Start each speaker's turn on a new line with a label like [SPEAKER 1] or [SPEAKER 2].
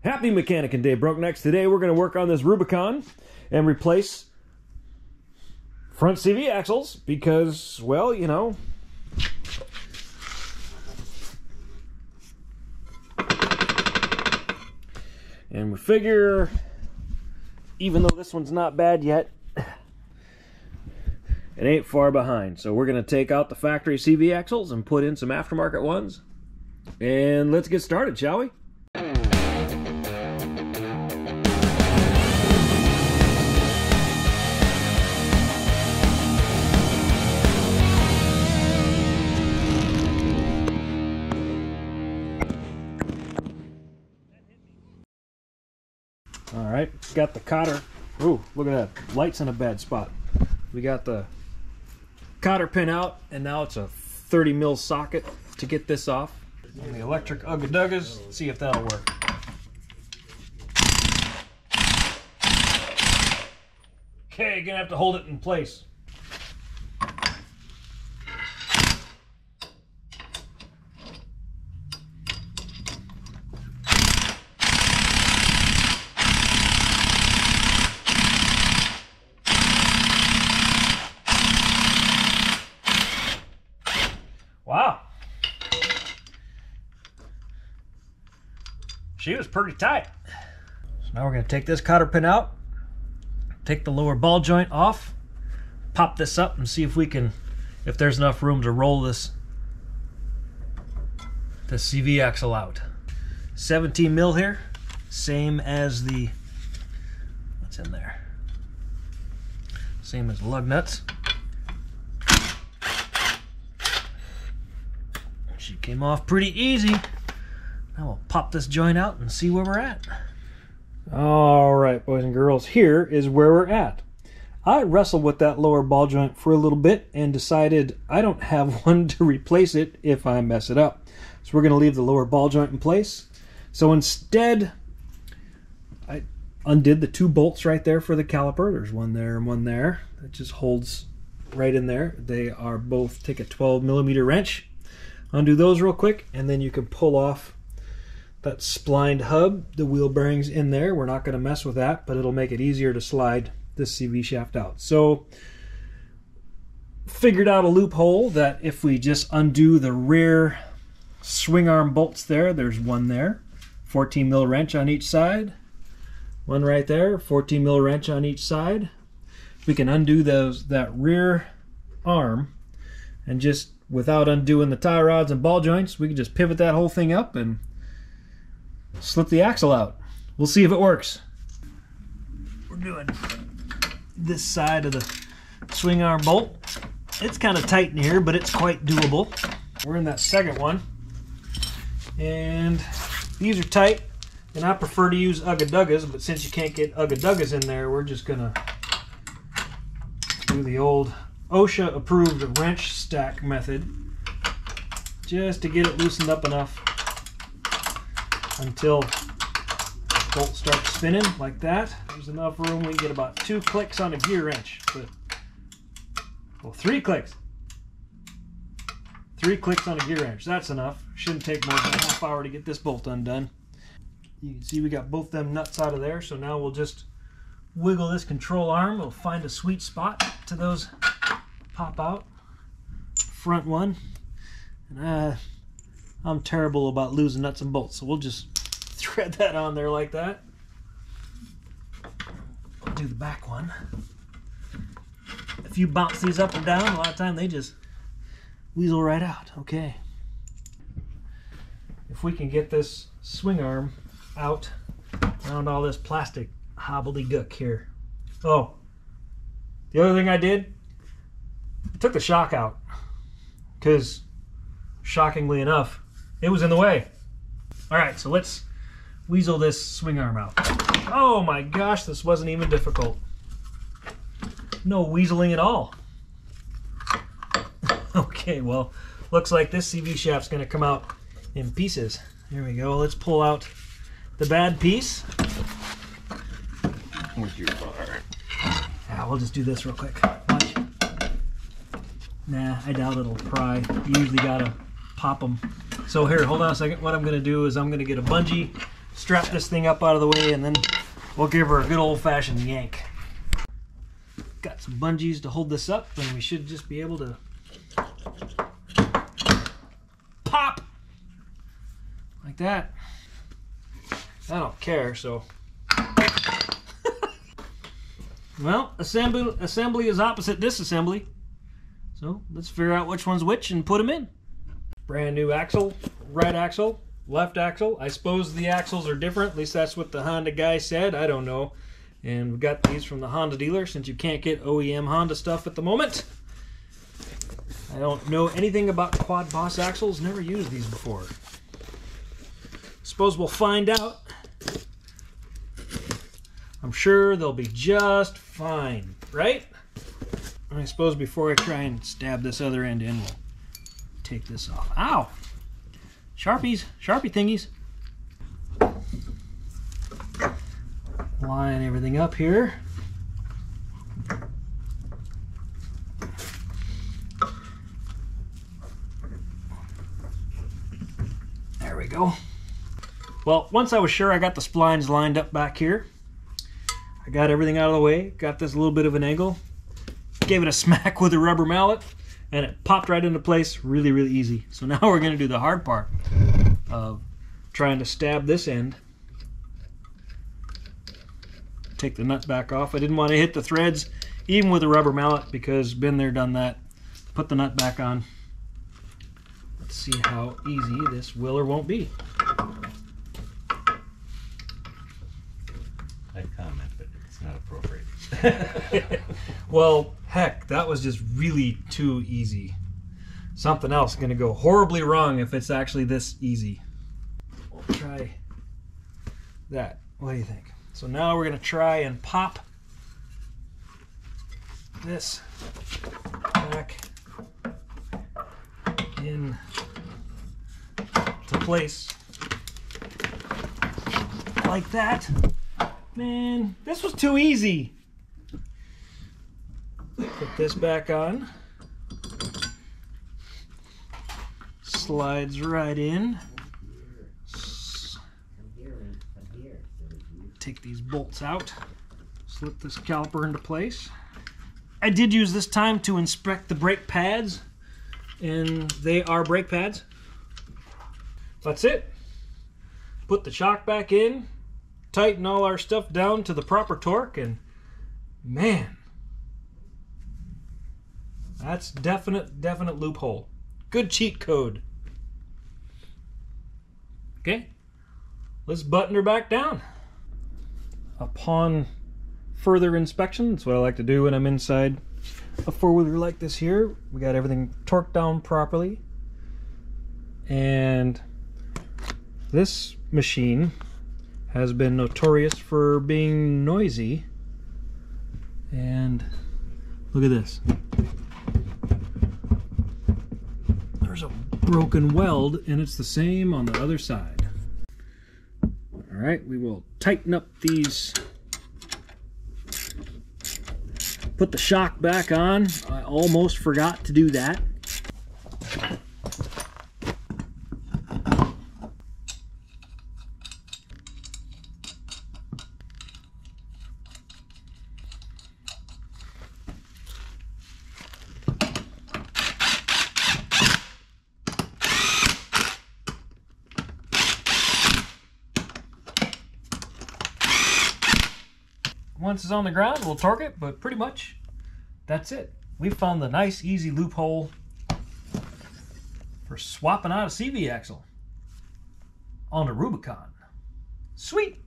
[SPEAKER 1] Happy Mechanic and Day Broknex. Today we're going to work on this Rubicon and replace front CV axles because, well, you know, and we figure, even though this one's not bad yet, it ain't far behind. So we're going to take out the factory CV axles and put in some aftermarket ones. And let's get started, shall we? All right, got the cotter. Ooh, look at that. Light's in a bad spot. We got the cotter pin out, and now it's a 30 mil socket to get this off. And the electric ugga-duggas, let's see if that'll work. Okay, gonna have to hold it in place. Wow. She was pretty tight. So now we're going to take this cotter pin out, take the lower ball joint off, pop this up and see if we can, if there's enough room to roll this CV axle out. 17 mil here, same as the, what's in there? Same as lug nuts. She came off pretty easy. Now we'll pop this joint out and see where we're at. All right, boys and girls, here is where we're at. I wrestled with that lower ball joint for a little bit and decided I don't have one to replace it if I mess it up. So we're going to leave the lower ball joint in place. So instead, I undid the two bolts right there for the caliper. There's one there and one there. That just holds right in there. They are both, take a 12mm wrench. Undo those real quick, and then you can pull off that splined hub. The wheel bearings in there. We're not going to mess with that, but it'll make it easier to slide this CV shaft out. So, figured out a loophole that if we just undo the rear swing arm bolts there, there's one there, 14 mil wrench on each side, one right there, 14 mil wrench on each side. We can undo that rear arm and just, without undoing the tie rods and ball joints, we can just pivot that whole thing up and slip the axle out. We'll see if it works. We're doing this side of the swing arm bolt. It's kind of tight in here, but it's quite doable. We're in that second one, and these are tight, and I prefer to use ugga-duggas, but since you can't get ugga-duggas in there, we're just gonna do the old OSHA approved wrench stack method just to get it loosened up enough until the bolt starts spinning like that. There's enough room. We can get about 2 clicks on a gear wrench, but, well, 3 clicks. 3 clicks on a gear wrench. That's enough. Shouldn't take more than a half hour to get this bolt undone. You can see we got both them nuts out of there, so now we'll just wiggle this control arm. We'll find a sweet spot to those pop out. Front one. And I'm terrible about losing nuts and bolts, so we'll just thread that on there like that. I'll do the back one. If you bounce these up and down, a lot of time they just weasel right out. Okay. If we can get this swing arm out around all this plastic hobbledygook here. Oh, the other thing I did, I took the shock out because, shockingly enough, it was in the way. All right, so let's weasel this swing arm out. Oh my gosh, this wasn't even difficult. No weaseling at all. Okay, well, looks like this CV shaft's gonna come out in pieces. Here we go. Let's pull out the bad piece.
[SPEAKER 2] With your bar.
[SPEAKER 1] Yeah, we'll just do this real quick. Watch. Nah, I doubt it'll pry. You usually gotta pop them. So here, hold on a second. What I'm gonna do is I'm gonna get a bungee strap this thing up out of the way, and then we'll give her a good old-fashioned yank. Got some bungees to hold this up, and we should just be able to pop like that. I don't care, so. Well, assembly is opposite disassembly. So let's figure out which one's which and put them in. Brand new axle, right axle, left axle. I suppose the axles are different, at least that's what the Honda guy said. I don't know. And we've got these from the Honda dealer since you can't get OEM Honda stuff at the moment. I don't know anything about quad boss axles, never used these before. Suppose we'll find out. I'm sure they'll be just fine, right? I suppose before I try and stab this other end in, we'll take this off. Ow! Sharpies, Sharpie thingies. Line everything up here. There we go. Well, once I was sure I got the splines lined up back here, I got everything out of the way, got this a little bit of an angle, gave it a smack with a rubber mallet, and it popped right into place really, really easy. So now we're going to do the hard part of trying to stab this end. Take the nut back off. I didn't want to hit the threads even with a rubber mallet because been there, done that. Put the nut back on. Let's see how easy this will or won't be.
[SPEAKER 2] I'd comment, but it's not appropriate.
[SPEAKER 1] Well, heck, that was just really too easy. Something else is going to go horribly wrong if it's actually this easy. We'll try that. What do you think? So now we're going to try and pop this back in to place like that. Man, this was too easy. Put this back on. Slides right in. Take these bolts out. Slip this caliper into place. I did use this time to inspect the brake pads, and they are brake pads. That's it. Put the shock back in, tighten all our stuff down to the proper torque, and man, that's definite loophole. Good cheat code. Okay, let's button her back down. Upon further inspection, that's what I like to do when I'm inside a four-wheeler like this here. We got everything torqued down properly, and this machine has been notorious for being noisy. And look at this. There's a broken weld, and it's the same on the other side. All right, we will tighten up these. Put the shock back on. I almost forgot to do that. Once it's on the ground, we'll torque it, but pretty much that's it. We found the nice, easy loophole for swapping out a CV axle on a Rubicon. Sweet!